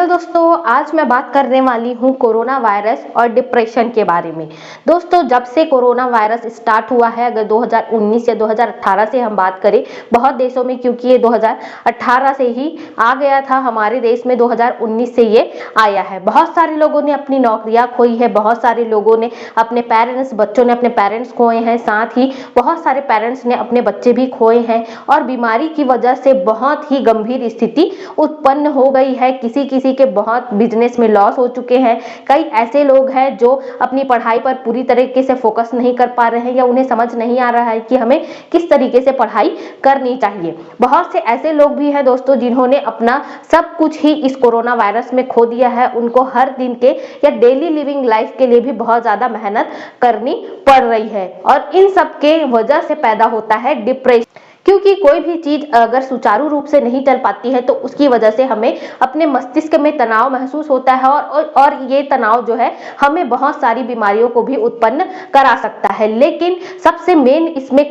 Hello दोस्तों, आज मैं बात करने वाली हूँ कोरोना वायरस और डिप्रेशन के बारे में। दोस्तों, जब से कोरोना वायरस स्टार्ट हुआ है, अगर 2019 या 2018 से हम बात करें, बहुत देशों में, क्योंकि ये 2018 से ही आ गया था, हमारे देश में 2019 से ये आया है। बहुत सारे लोगों ने अपनी नौकरियां खोई है, बहुत सारे लोगों ने अपने बच्चों ने अपने पेरेंट्स खोए हैं, साथ ही बहुत सारे पेरेंट्स ने अपने बच्चे भी खोए हैं और बीमारी की वजह से बहुत ही गंभीर स्थिति उत्पन्न हो गई है। किसी किसी के बहुत बिजनेस में लॉस हो चुके हैं। कई ऐसे लोग हैं जो अपनी पढ़ाई पर पूरी तरीके से फोकस नहीं कर पा रहे हैं या उन्हें समझ नहीं आ रहा है कि हमें किस तरीके से पढ़ाई करनी चाहिए। बहुत से ऐसे लोग भी हैं दोस्तों जिन्होंने अपना सब कुछ ही इस कोरोना वायरस में खो दिया है। उनको हर दिन के या डेली लिविंग लाइफ के लिए भी बहुत ज्यादा मेहनत करनी पड़ रही है और इन सब के वजह से पैदा होता है डिप्रेशन। क्योंकि कोई भी चीज अगर सुचारू रूप से नहीं चल पाती है तो उसकी वजह से हमें अपने मस्तिष्क में तनाव महसूस होता है और ये तनाव जो है हमें बहुत सारी बीमारियों को भी उत्पन्न करा सकता है। लेकिन सबसे मेन इसमें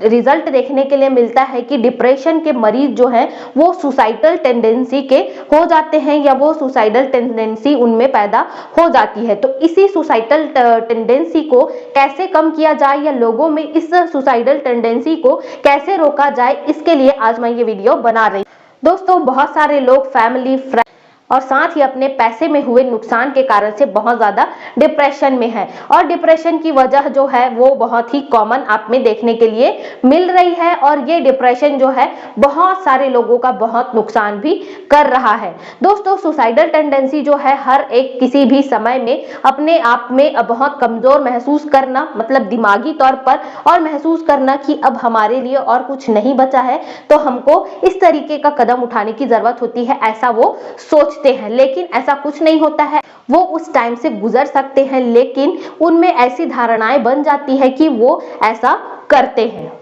रिजल्ट देखने के लिए मिलता है कि डिप्रेशन के मरीज जो है वो सुसाइडल टेंडेंसी के हो जाते हैं या वो सुसाइडल टेंडेंसी उनमें पैदा हो जाती है। तो इसी सुसाइडल टेंडेंसी को कैसे कम किया जाए या लोगों में इस सुसाइडल टेंडेंसी को कैसे रोका जाए, इसके लिए आज मैं ये वीडियो बना रही हूं। दोस्तों, बहुत सारे लोग फैमिली, फ्रेंड और साथ ही अपने पैसे में हुए नुकसान के कारण से बहुत ज्यादा डिप्रेशन में है और डिप्रेशन की वजह जो है वो बहुत ही कॉमन आप में देखने के लिए मिल रही है और ये डिप्रेशन जो है बहुत सारे लोगों का बहुत नुकसान भी कर रहा है। दोस्तों, सुसाइडल टेंडेंसी जो है हर एक किसी भी समय में अपने आप में बहुत कमजोर महसूस करना, मतलब दिमागी तौर पर, और महसूस करना कि अब हमारे लिए और कुछ नहीं बचा है तो हमको इस तरीके का कदम उठाने की जरूरत होती है, ऐसा वो सोच हैं। लेकिन ऐसा कुछ नहीं होता है। वो उस टाइम से गुजर सकते हैं लेकिन उनमें ऐसी धारणाएं बन जाती है कि वो ऐसा करते हैं।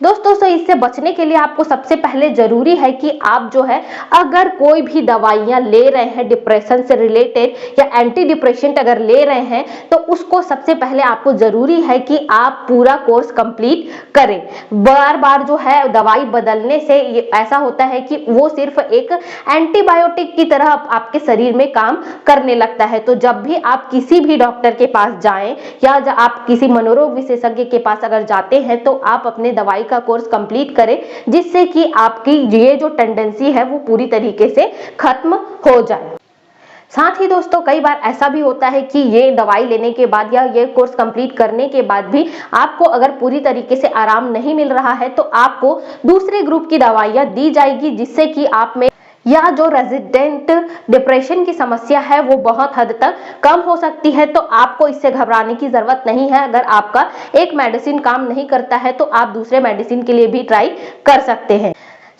दोस्तों, तो इससे बचने के लिए आपको सबसे पहले जरूरी है कि आप जो है अगर कोई भी दवाइयां ले रहे हैं डिप्रेशन से रिलेटेड या एंटी डिप्रेशेंट अगर ले रहे हैं तो उसको सबसे पहले आपको जरूरी है कि आप पूरा कोर्स कंप्लीट करें। बार बार जो है दवाई बदलने से ऐसा होता है कि वो सिर्फ एक एंटीबायोटिक की तरह आपके शरीर में काम करने लगता है। तो जब भी आप किसी भी डॉक्टर के पास जाएं या आप किसी मनोरोग विशेषज्ञ के पास अगर जाते हैं तो आप अपने दवाई का कोर्स कंप्लीट करें, जिससे कि आपकी ये जो टेंडेंसी है वो पूरी तरीके से खत्म हो जाए। साथ ही दोस्तों, कई बार ऐसा भी होता है कि ये दवाई लेने के बाद या ये कोर्स कंप्लीट करने के बाद भी आपको अगर पूरी तरीके से आराम नहीं मिल रहा है तो आपको दूसरे ग्रुप की दवाइयां दी जाएगी, जिससे कि आप में या जो रेजिडेंट डिप्रेशन की समस्या है वो बहुत हद तक कम हो सकती है। तो आपको इससे घबराने की जरूरत नहीं है। अगर आपका एक मेडिसिन काम नहीं करता है तो आप दूसरे मेडिसिन के लिए भी ट्राई कर सकते हैं।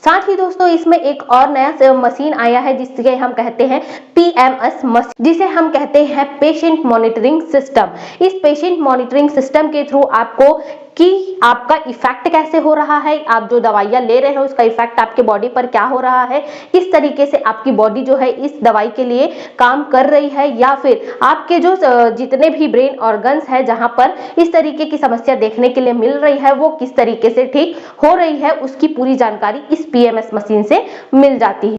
साथ ही दोस्तों, इसमें एक और नया मशीन आया है जिसके हम कहते हैं PMS मशीन, जिसे हम कहते हैं पेशेंट मॉनिटरिंग सिस्टम। इस पेशेंट मॉनिटरिंग सिस्टम के थ्रू आपको कि आपका इफेक्ट कैसे हो रहा है, आप जो दवाइयां ले रहे हैं उसका इफेक्ट आपके बॉडी पर क्या हो रहा है, किस तरीके से आपकी बॉडी जो है इस दवाई के लिए काम कर रही है, या फिर आपके जो जितने भी ब्रेन ऑर्गन्स है जहां पर इस तरीके की समस्या देखने के लिए मिल रही है वो किस तरीके से ठीक हो रही है, उसकी पूरी जानकारी इस PMS मशीन से मिल जाती है।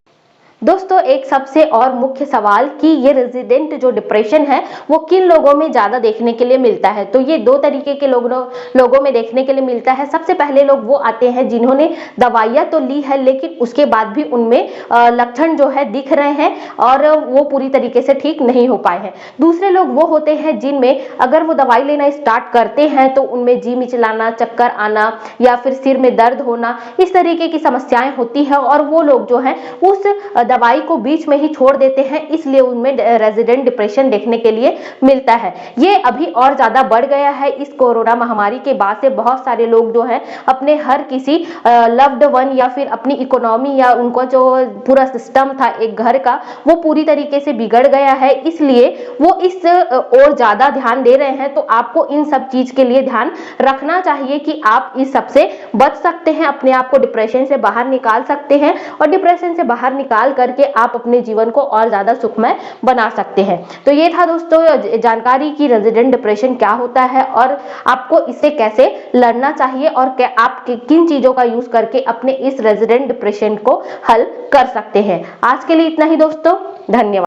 दोस्तों, एक सबसे और मुख्य सवाल कि ये रेजिडेंट जो डिप्रेशन है वो किन लोगों में ज्यादा देखने के लिए मिलता है, तो ये दो तरीके के लोगों में देखने के लिए मिलता है। सबसे पहले लोग वो आते हैं जिन्होंने दवाइयां तो ली है लेकिन उसके बाद भी उनमें लक्षण जो है दिख रहे हैं और वो पूरी तरीके से ठीक नहीं हो पाए हैं। दूसरे लोग वो होते हैं जिनमें अगर वो दवाई लेना स्टार्ट करते हैं तो उनमें जी मिचलाना, चक्कर आना या फिर सिर में दर्द होना, इस तरीके की समस्याएं होती है और वो लोग जो है उस दवाई को बीच में ही छोड़ देते हैं, इसलिए उनमें रेजिडेंट डिप्रेशन देखने के लिए मिलता है। ये अभी और ज्यादा बढ़ गया है इस कोरोना महामारी के बाद से। बहुत सारे लोग जो है अपने हर किसी लव्ड वन या फिर अपनी इकोनॉमी या उनको जो पूरा सिस्टम था एक घर का वो पूरी तरीके से बिगड़ गया है, इसलिए वो इस और ज्यादा ध्यान दे रहे हैं। तो आपको इन सब चीज के लिए ध्यान रखना चाहिए कि आप इस सबसे बच सकते हैं, अपने आप को डिप्रेशन से बाहर निकाल सकते हैं और डिप्रेशन से बाहर निकाल कर करके आप अपने जीवन को और ज्यादा सुखमय बना सकते हैं। तो ये था दोस्तों जानकारी की रेजिडेंट डिप्रेशन क्या होता है और आपको इससे कैसे लड़ना चाहिए और आप किन चीजों का यूज करके अपने इस रेजिडेंट डिप्रेशन को हल कर सकते हैं। आज के लिए इतना ही दोस्तों, धन्यवाद।